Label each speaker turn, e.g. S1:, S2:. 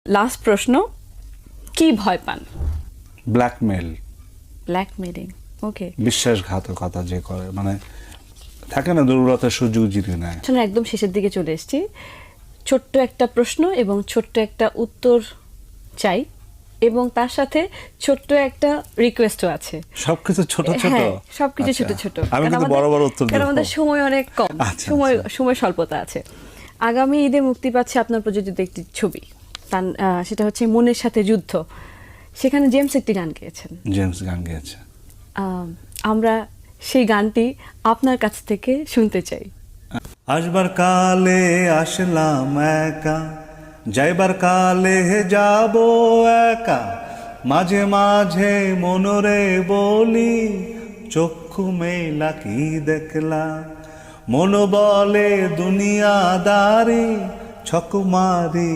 S1: Last প্রশ্ন, কি ভয় পান?
S2: Blackmail,
S1: blackmailing. ওকে,
S2: বিশ্বাসঘাতকতা যে করে, মানে থাকে না দুর্বলতার সুযোগ জিতে নেয়।
S1: একদম শেষের দিকে চলে এসেছি। ছোট্ট একটা প্রশ্ন এবং ছোট্ট একটা উত্তর চাই, এবং তার সাথে ছোট্ট একটা রিকোয়েস্টও আছে।
S2: সবকিছু ছোট ছোট,
S1: হ্যাঁ, সবকিছু
S2: আচ্ছা।
S1: ছোট ছোট।
S2: আমি কিন্তু বড় বড় উত্তর দেব।
S1: কারণ আমাদের সময় অনেক কম,
S2: আচ্ছা,
S1: সময় স্বল্পতা আছে। আগামী ঈদে মুক্তি পাচ্ছে আপনার প্রযোজিত একটি ছবি, সেটা হচ্ছে মনের সাথে যুদ্ধ। সেখানে জেমস একটি গান গেয়েছেন।
S2: জেমস গান গেয়েছে।
S1: আমরা সেই গানটি আপনার কাছ থেকে শুনতে চাই।
S2: আসবার কালে আসলাম একা, যাইবার কালে যাব একা, মাঝে মাঝে মনরে বলি, চক্ষু মেলা কি দেখলা, মন বলে দুনিয়াদারি, ছক মারি